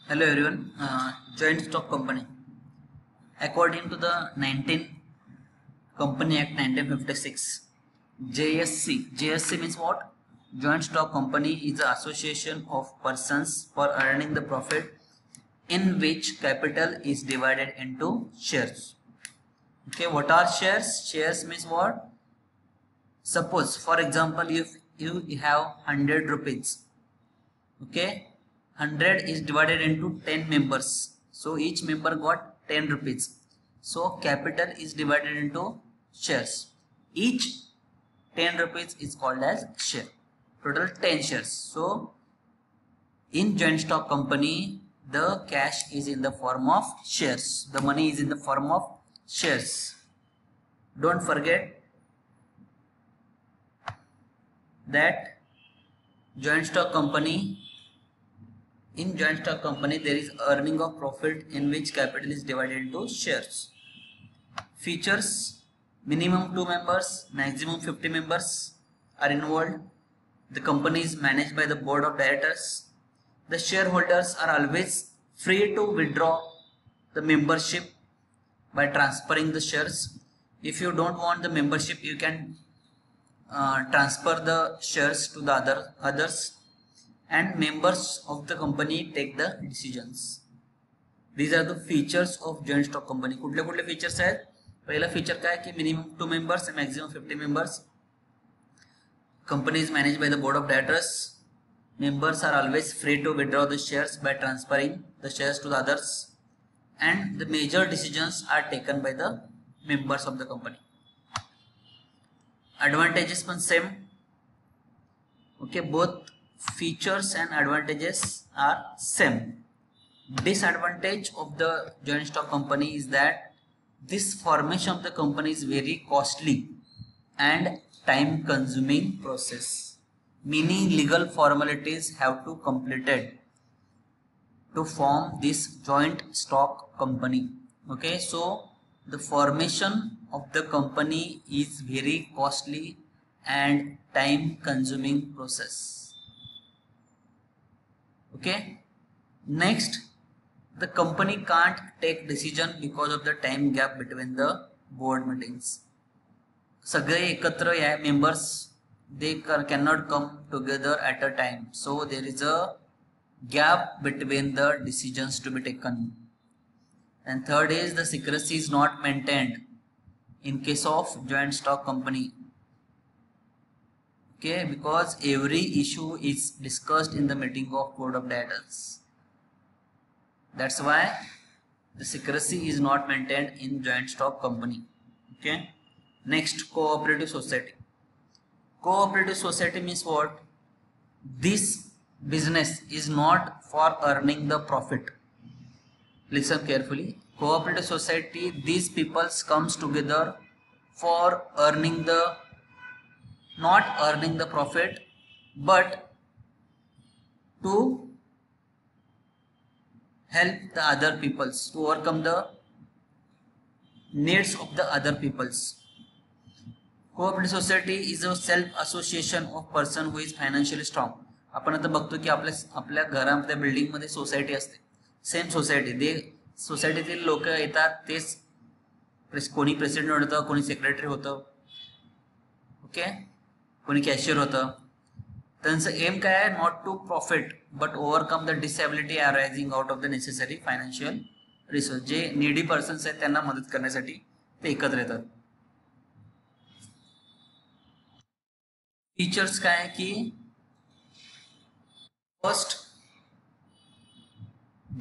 Hello everyone. Joint stock company. According to the 19 Company Act 1956, JSC. JSC means what? Joint stock company is an association of persons for earning the profit in which capital is divided into shares. Okay, what are shares? Shares means what? Suppose, for example, if you have 100 rupees, okay, 100 is divided into 10 members, so each member got 10 rupees. So capital is divided into shares. Each 10 rupees is called as share. Total 10 shares. So in joint stock company, the cash is in the form of shares. The money is in the form of shares. Don't forget that joint stock company, in joint stock company there is earning of profit in which capital is divided into shares. Features: minimum 2 members, maximum 50 members are involved. The company is managed by the board of directors. The shareholders are always free to withdraw the membership by transferring the shares. If you don't want the membership, you can transfer the shares to the others, and members of the company take the decisions. These are the features of joint stock company. कुठले कुठले features आहेत? पहिला feature काय की minimum 2 members and maximum 50 members. Company is managed by the board of directors. Members are always free to withdraw the shares by transferring the shares to the others, and the major decisions are taken by the members of the company. Advantages पण same. Okay, both features and advantages are same. Disadvantage of the joint stock company is that this formation of the company is very costly and time consuming process, meaning legal formalities have to completed to form this joint stock company. Okay, so the formation of the company is very costly and time consuming process. Okay, next, the company can't take decision because of the time gap between the board meetings. सगळे एकत्र या members, they cannot come together at a time, so there is a gap between the decisions to be taken. And third is the secrecy is not maintained in case of joint stock company. Okay, because every issue is discussed in the meeting of board of directors. That's why the secrecy is not maintained in joint stock company. Okay. Next, cooperative society. Cooperative society means what? This business is not for earning the profit. Listen carefully. Cooperative society, these people comes together for earning the, not earning the profit, but to help the other peoples, to overcome the needs of the other peoples. Cooperative society is a self association of person who is financially strong. आपण आता बघतो की आपल्या घरामध्ये बिल्डिंगमध्ये society असते, same society, ते सोसायटीतील लोक येतात, तेच कोणी प्रेसिडेंट होतं, कोणी सेक्रेटरी होतं, ओके, कोणी कॅशियर होतं. त्यांचं एम काय आहे? Not to profit but overcome the disability arising out of the necessary financial resource. जे नीडी पर्सन्स आहेत त्यांना मदत करण्यासाठी ते एकत्र येतात. फीचर्स काय आहे की first,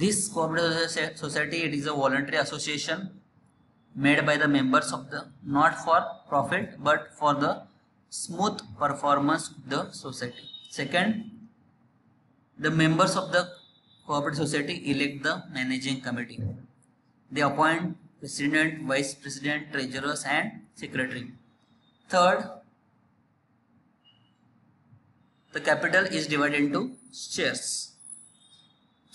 this cooperative society, it is a voluntary association made by the members of the, not for profit but for the smooth performance of the society. Second, the members of the cooperative society elect the managing committee. They appoint president, vice president, treasurers and secretary. Third, the capital is divided into shares.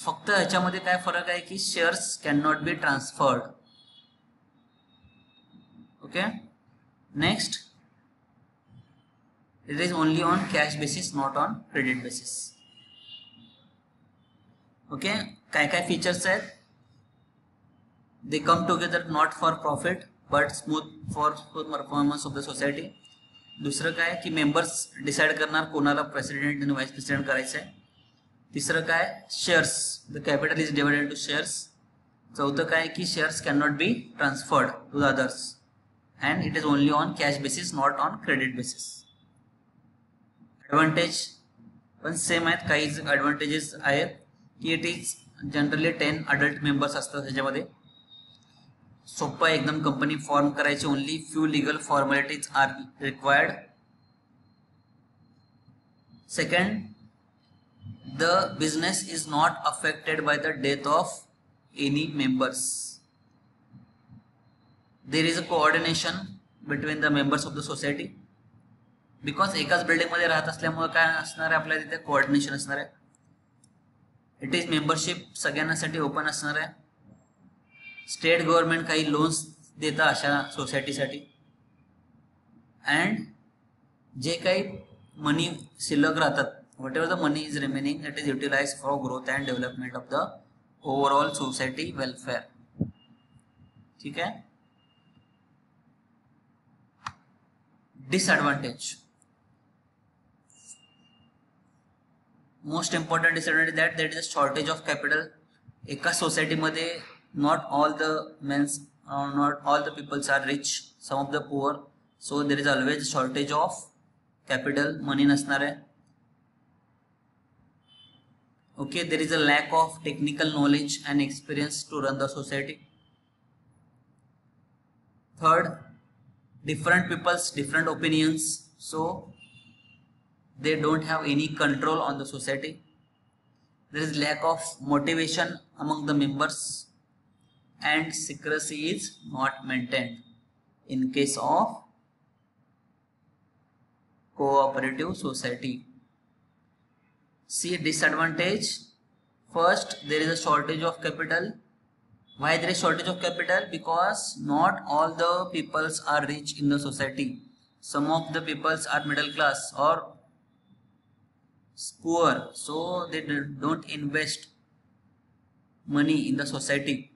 फक्त ह्याच्यामध्ये काय फरक आहे की shares can not be transferred. Okay, next, it is only on cash basis, not on credit basis. Okay, काय काय features आहेत? They come together not for profit but smooth performance of the society. दुसरं काय की members decide करणार कोणाला president आणि vice president करायचं आहे. तिसरं काय, shares, the capital is divided to shares. चौथं काय की shares can not be transferred to the others and it is only on cash basis not on credit basis. Advantage पण सेम आहेत, काही ॲडव्हान्टेजेस आहेत की it is generally 10 adult members असतात ह्याच्यामध्ये. सोपं एकदम कंपनी फॉर्म करायची, only few legal formalities are required. Second, the business is not affected by the death of any members. There is a coordination between the members of the society because एकाच building मध्ये राहत असल्यामुळे काय असणार आहे, आपल्याला तिथे कोऑर्डिनेशन असणार आहे. इट इज मेंबरशिप सगळ्यांसाठी ओपन असणार आहे. स्टेट गव्हर्नमेंट काही लोन्स देतं अशा सोसायटीसाठी अँड जे काही मनी शिल्लक राहतात, whatever the money is remaining, it is utilized for growth and development of the overall society welfare. ठीक है. Disadvantage, most important disadvantage that there is a shortage of capital. एका society मध्ये not all the peoples are rich, some of the poor, so there is always shortage of capital, money नसणार आहे. Okay, there is a lack of technical knowledge and experience to run the society. Third, different people's different opinions, so they don't have any control on the society. There is lack of motivation among the members and secrecy is not maintained in case of cooperative society. See disadvantage. First, there is a shortage of capital. Why there is shortage of capital? Because not all the peoples are rich in the society. Some of the peoples are middle class or poor, so they don't invest money in the society.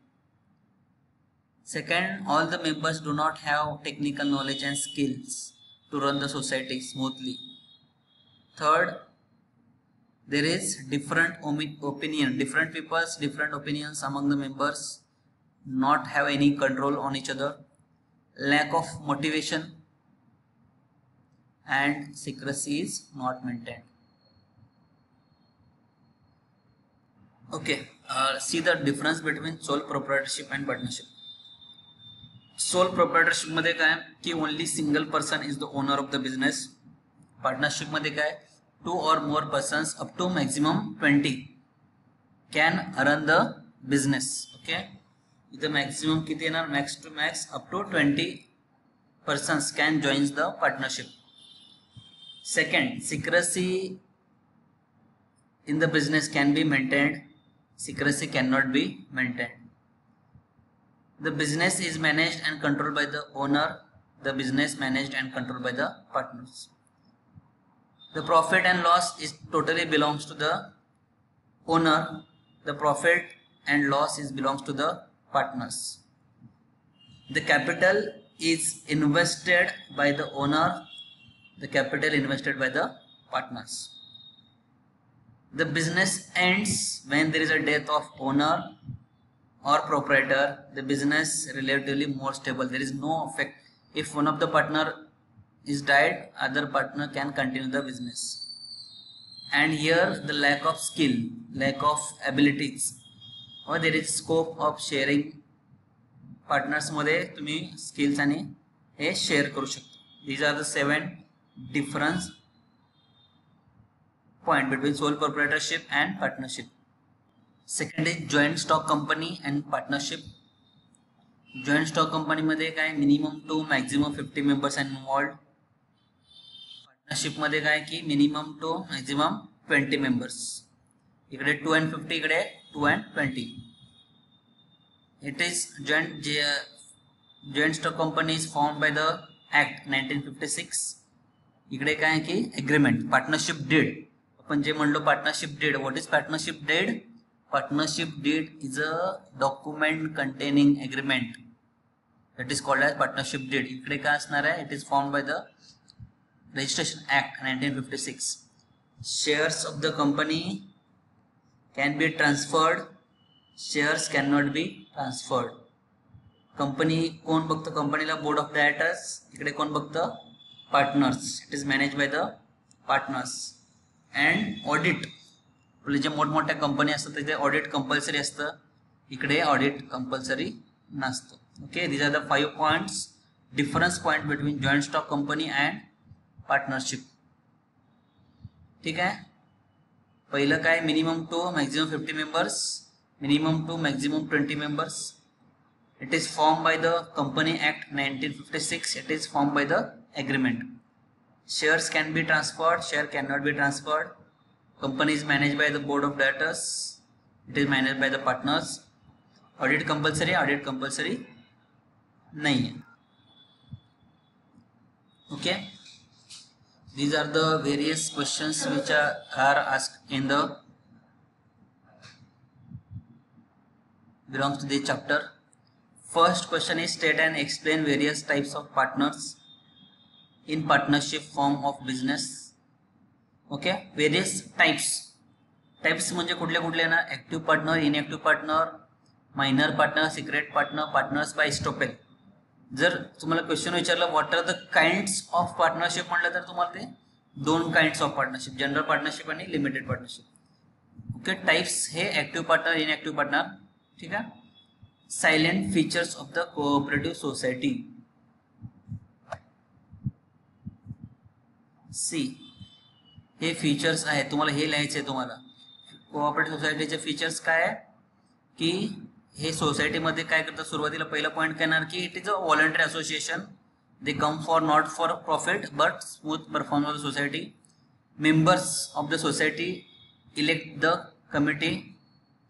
Second, all the members do not have technical knowledge and skills to run the society smoothly. Third, there is different people's different opinions among the members, not have any control on each other, lack of motivation and secrecy is not maintained. Okay, see the difference between sole proprietorship and partnership. Sole proprietorship मध्ये काय की only single person is the owner of the business. Partnership मध्ये काय 2 or more persons up to maximum 20 can run the business. Okay, the maximum किती येणार, max to max up to 20 persons can join the partnership. Second, secrecy in the business can be maintained, secrecy cannot be maintained. The business is managed and controlled by the owner, the business managed and controlled by the partners. The profit and loss is totally belongs to the owner, the profit and loss is belongs to the partners. The capital is invested by the owner, the capital invested by the partners. The business ends when there is a death of owner or proprietor. The business relatively more stable, there is no effect. If one of the partner is died, other partner can continue the business. And here the lack of skill, lack of abilities, or there is scope of sharing. Partners मध्ये तुम्ही skills आणि हे share करू शकता. These are the 7 difference point between sole proprietorship and partnership. Second is joint stock company and partnership. Joint stock company मध्ये काय minimum to maximum 50 members and involved. Partnership मध्ये काय की minimum to maximum 20 members. इकडे 2 and 50, इकडे 2 and 20. It is joint stock company is formed by the Act 1956. इकडे काय की agreement, partnership deed. आपण जे म्हणलो partnership deed. What is partnership deed? partnership deed is a document containing agreement that is called as partnership deed. इकडे काय असणार आहे? It is formed by the Registration Act 1956. Shares of the company can be transferred, shares cannot be transferred. Company कोण बघतं? कंपनीला board of directors, इकडे कोण बघतं? Partners. It is manage by the partners. And audit, आपले जे मोठमोठ्या company असतात तिथे ऑडिट कंपल्सरी असतं, इकडे ऑडिट कंपल्सरी नसतं. Okay, these are the 5 points, difference point between joint stock company and partnership. ठीक आहे. पहिलं काय? Minimum to maximum 50 members, minimum to maximum 20 members. It is formed by the Company Act 1956. It is formed by the agreement. Shares can be transferred, share cannot be transferred. Company is managed by the board of directors. It is managed by the partners. Audit compulsory नहीं है. Okay. These are the various questions which are asked in the belongs to this chapter. First question is state and explain various types of partners in partnership form of business. Okay, various types म्हणजे कुठले कुठले ना? Active partner, inactive partner, minor partner, secret partner, partners by estoppel. जर तुम्हाला question विचारलं what are the kinds of partnership म्हटलं तर तुम्हाला ते 2 kinds of partnership, general partnership आणि लिमिटेड पार्टनरशिप. ओके, टाइप्स हे ऍक्टिव्ह पार्टनर, इनएक्टिव्ह पार्टनर. ठीक आहे. Silent features of the cooperative society. See, हे फीचर्स आहेत, तुम्हाला हे लिहायचे आहे. तुम्हाला कोऑपरेटिव्ह सोसायटीचे फीचर्स काय आहे की हे सोसायटीमध्ये काय करतात? सुरुवातीला पहिला पॉईंट काय येणार की it is a voluntary association. They come for not for profit but smooth performance of the society. Members of the society elect the committee.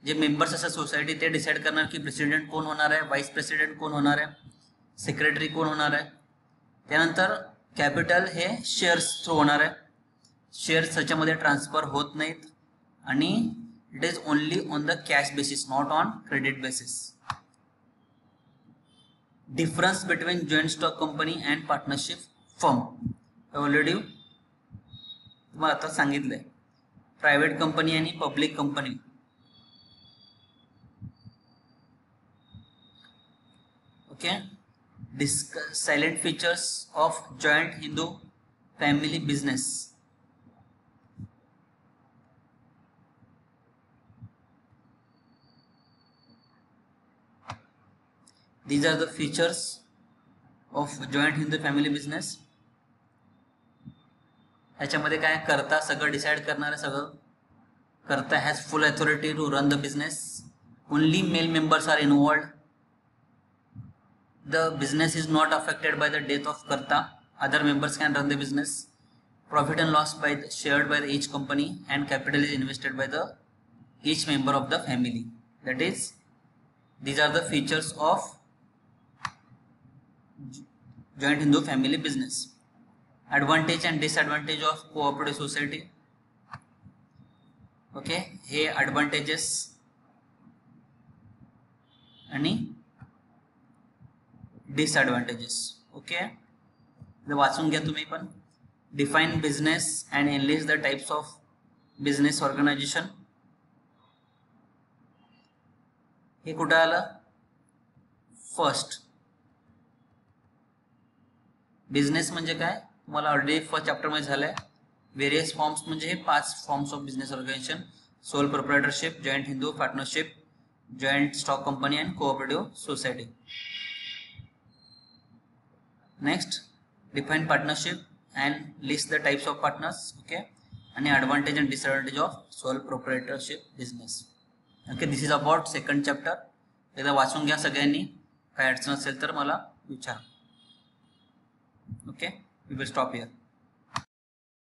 J members असतात सोसायटी ते डिसाईड करणार की प्रेसिडेंट कोण होणार आहे, व्हाईस प्रेसिडेंट कोण होणार आहे, सेक्रेटरी कोण होणार आहे. त्यानंतर कॅपिटल हे शेअर्स थ्रू होणार आहे. शेअर्स ह्याच्यामध्ये ट्रान्सफर होत नाहीत आणि it is only on the cash basis, not on credit basis. Difference between joint stock company and partnership firm already तुम्हाला आता सांगितलंय. प्रायव्हेट कंपनी आणि public company. Okay, discuss silent features of joint Hindu family business. These are the features of joint Hindu family business. ह्याच्यामध्ये काय? करता सगळं decide करणार, सगळं करता has full authority to run the business. Only male members are involved. The business is not affected by the death of Karta. Other members can run the business. Profit and loss shared by each company and capital is invested by each member of the family. That is, these are the features of joint Hindu family business. Advantage and disadvantage of cooperative society. Okay, हे advantages आणि disadvantages. Okay, वाचून घ्या तुम्ही पण. Define business and enlist the types of business organisation. हे कुठं आलं? First, business म्हणजे काय तुम्हाला ऑलरेडी फर्स्ट चॅप्टर मध्ये झालंय. वेरियस फॉर्म्स म्हणजे हे 5 forms of business organisation: sole proprietorship, joint Hindu, partnership, joint stock company and cooperative society. Next, define partnership and list the types of partners. Okay, and advantage and disadvantage of sole proprietorship business. Okay, this is about second chapter. एकदा वाचून घ्या सगळ्यांनी. काय अडचण असेल तर मला विचारा. Okay, we will stop here.